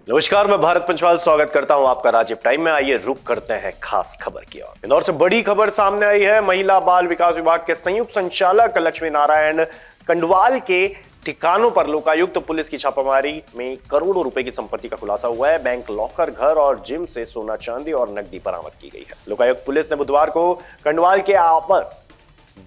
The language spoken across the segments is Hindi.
नमस्कार, मैं भारत पंचवाल स्वागत करता हूं आपका राजीव टाइम में। आइए रुक करते हैं खास खबर की ओर। इंदौर से बड़ी खबर सामने आई है। महिला बाल विकास विभाग के संयुक्त संचालक लक्ष्मी नारायण कंडवाल के ठिकानों पर लोकायुक्त पुलिस की छापामारी में करोड़ों रुपए की संपत्ति का खुलासा हुआ है। बैंक, लॉकर, घर और जिम से सोना, चांदी और नकदी बरामद की गई है। लोकायुक्त पुलिस ने बुधवार को कंडवाल के आवास,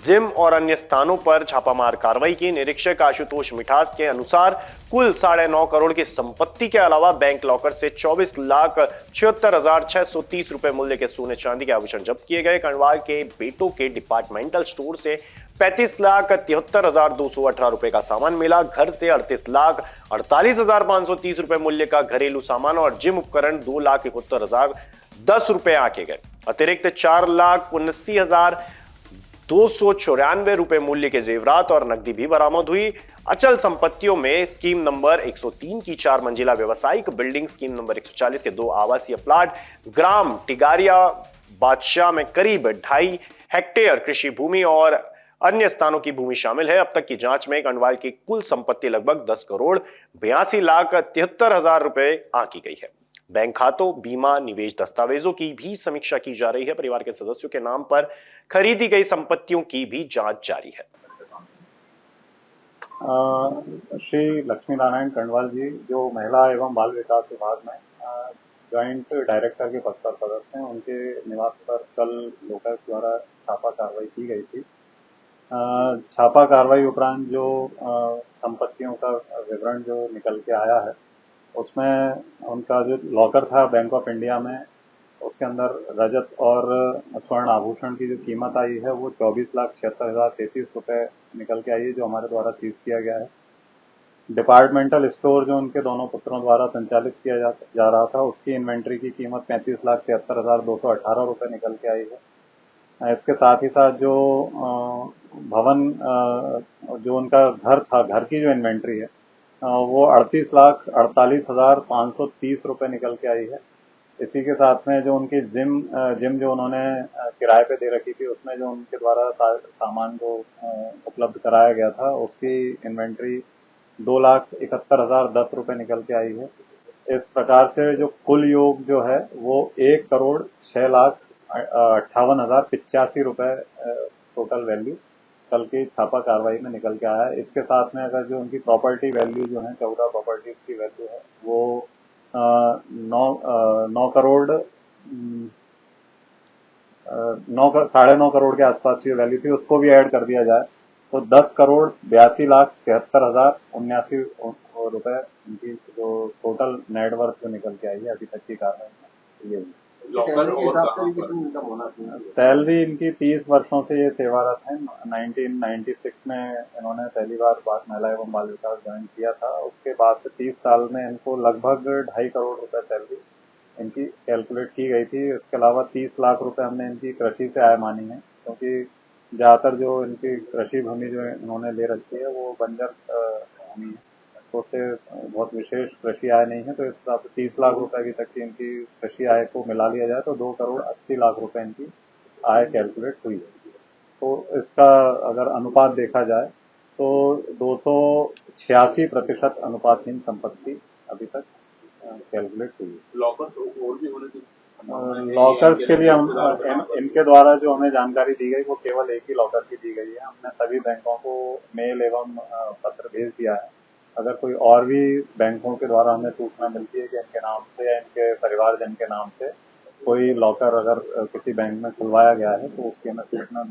जिम और अन्य स्थानों पर छापामार कार्रवाई की। निरीक्षक आशुतोष मिठास के अनुसार कुल 9.5 करोड़ की संपत्ति के अलावा बैंक लॉकर से 24,76,630 रुपए मूल्य के सोने चांदी के आभूषण जब्त किए गए। कंडवाल के बेटों के डिपार्टमेंटल स्टोर से 35,73,218 रुपए का सामान मिला। घर से 38,48,530 रुपए मूल्य का घरेलू सामान और जिम उपकरण 2,71,010 रुपए आंके गए। अतिरिक्त 4,79,294 रुपए मूल्य के जेवरात और नकदी भी बरामद हुई। अचल संपत्तियों में स्कीम नंबर 103 की 4 मंजिला व्यवसायिक बिल्डिंग, स्कीम नंबर 140 के 2 आवासीय प्लाट, ग्राम टिगारिया बादशाह में करीब 2.5 हेक्टेयर कृषि भूमि और अन्य स्थानों की भूमि शामिल है। अब तक की जांच में कंडवाल की कुल संपत्ति लगभग 10,82,73,000 रुपए आंकी गई है। बैंक खातों, बीमा, निवेश दस्तावेजों की भी समीक्षा की जा रही है। परिवार के सदस्यों के नाम पर खरीदी गई संपत्तियों की भी जांच जारी है। श्री लक्ष्मी नारायण कंडवाल जी, जो महिला एवं बाल विकास विभाग में ज्वाइंट डायरेक्टर के पद पर पदस्थ हैं, उनके निवास पर कल लोकायुक्त द्वारा छापा कार्रवाई की गई थी। छापा कार्रवाई उपरांत जो संपत्तियों का विवरण जो निकल के आया है, उसमें उनका जो लॉकर था बैंक ऑफ इंडिया में, उसके अंदर रजत और स्वर्ण आभूषण की जो कीमत आई है वो 24,76,033 रुपए निकल के आई है, जो हमारे द्वारा सीज किया गया है। डिपार्टमेंटल स्टोर जो उनके दोनों पुत्रों द्वारा संचालित किया जा रहा था, उसकी इन्वेंट्री की कीमत 35,73,218 रुपए निकल के आई है। इसके साथ ही साथ जो भवन, जो उनका घर था, घर की जो इन्वेंट्री है वो 38,48,530 रुपए निकल के आई है। इसी के साथ में जो उनकी जिम जो उन्होंने किराए पे दे रखी थी, उसमें जो उनके द्वारा सामान जो उपलब्ध कराया गया था, उसकी इन्वेंट्री 2,71,010 रुपए निकल के आई है। इस प्रकार से जो कुल योग जो है वो 1,06,58,085 रुपए टोटल वैल्यू कल की छापा कार्रवाई में निकल के आया है। इसके साथ में अगर जो उनकी प्रॉपर्टी वैल्यू जो है, 14 प्रॉपर्टीज की वैल्यू है, वो 9 करोड़ 9.5 करोड़ के आसपास की वैल्यू थी, उसको भी ऐड कर दिया जाए तो 10,82,73,079 रुपए इनकी जो टोटल नेटवर्थ जो निकल के आई है अभी तक की कार्रवाई में, ये सैलरी इनकी 30 वर्षों से ये सेवारत है। 1996 में इन्होंने पहली बार महिला एवं बाल विकास ज्वाइन किया था। उसके बाद से 30 साल में इनको लगभग 2.5 करोड़ रुपए सैलरी इनकी कैलकुलेट की गई थी। इसके अलावा 30 लाख रुपए हमने इनकी कृषि से आय मानी है, क्योंकि ज्यादातर जो इनकी कृषि भूमि जो इन्होंने ले रखी है वो बंजर भूमि है, तो उससे बहुत विशेष कृषि आय नहीं है। तो इस हिसाब से 30 लाख रुपए की तक की इनकी कृषि आय को मिला लिया जाए तो 2,80,00,000 रुपए इनकी आय कैलकुलेट हुई है। तो इसका अगर अनुपात देखा जाए तो 286% अनुपातहीन संपत्ति अभी तक कैलकुलेट हुई है। लॉकर्स के लिए हम इनके द्वारा जो हमें जानकारी दी गई वो केवल एक ही लॉकर की दी गई है। हमने सभी बैंकों को मेल एवं पत्र भेज दिया है। अगर कोई और भी बैंकों के द्वारा हमें सूचना मिलती है कि इनके नाम से या इनके परिवारजन के नाम से कोई लॉकर अगर किसी बैंक में खुलवाया गया है, तो उसकी हमें सूचना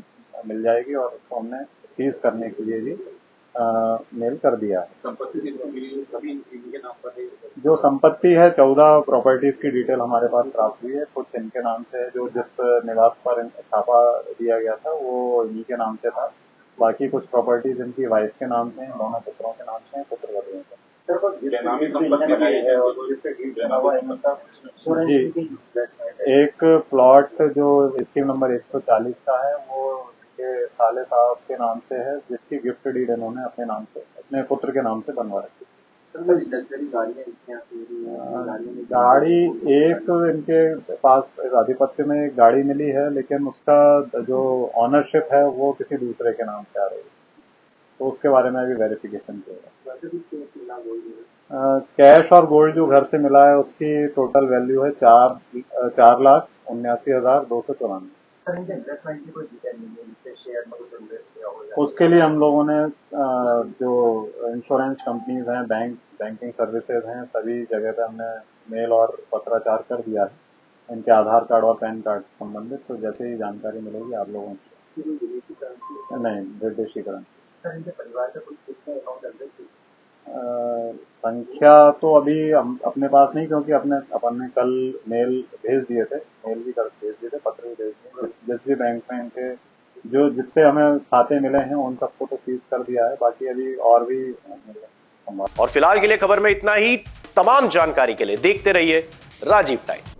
मिल जाएगी और उसको हमने सीज करने के लिए भी मेल कर दिया है। संपत्ति सभी इनके नाम पर है। जो संपत्ति है, 14 प्रॉपर्टीज की डिटेल हमारे पास प्राप्त हुई है। कुछ इनके नाम से है, जो जिस निवास पर छापा दिया गया था वो इन्हीं के नाम से था। बाकी कुछ प्रॉपर्टीज इनकी वाइफ के नाम से हैं, दोनों पुत्रों के नाम से हैं, पुत्र वधुओं के। जी, एक प्लॉट जो स्कीम नंबर 140 का है वो के साले साहब के नाम से है, जिसकी गिफ्ट डीड इन्होंने अपने नाम से, अपने पुत्र के नाम से बनवा रखी। गाड़ी एक इनके पास आधिपत्य में एक गाड़ी मिली है, लेकिन उसका जो ऑनरशिप है वो किसी दूसरे के नाम से आ रही है, तो उसके बारे में अभी वेरिफिकेशन किया। कैश और गोल्ड जो घर से मिला है उसकी टोटल वैल्यू है 4,79,294। सर इनके इन्वेस्टमेंट की कोई डिटेल नहीं है, इनके शेयर में कुछ इन्वेस्ट किया हो जाए उसके लिए हम लोगों ने जो इंश्योरेंस कंपनीज हैं, बैंकिंग सर्विसेज हैं, सभी जगह पे हमने मेल और पत्राचार कर दिया है इनके आधार कार्ड और पैन कार्ड से संबंधित। तो जैसे ही जानकारी मिलेगी आप लोगों से। विदेशी करेंसी। नहीं, विदेशी करेंसी। सर इनके परिवार का कुछ कितने अकाउंट अड्रेस थी? संख्या तो अभी हम अपने पास नहीं, क्योंकि अपन ने कल मेल भेज दिए थे, मेल भी कर भेज दिए थे, पत्र भी भेज दिए। जिस भी बैंक में इनके जो जितने हमें खाते मिले हैं उन सबको तो सीज कर दिया है, बाकी अभी और भी संभाल। और फिलहाल के लिए खबर में इतना ही। तमाम जानकारी के लिए देखते रहिए राजीव टाइम।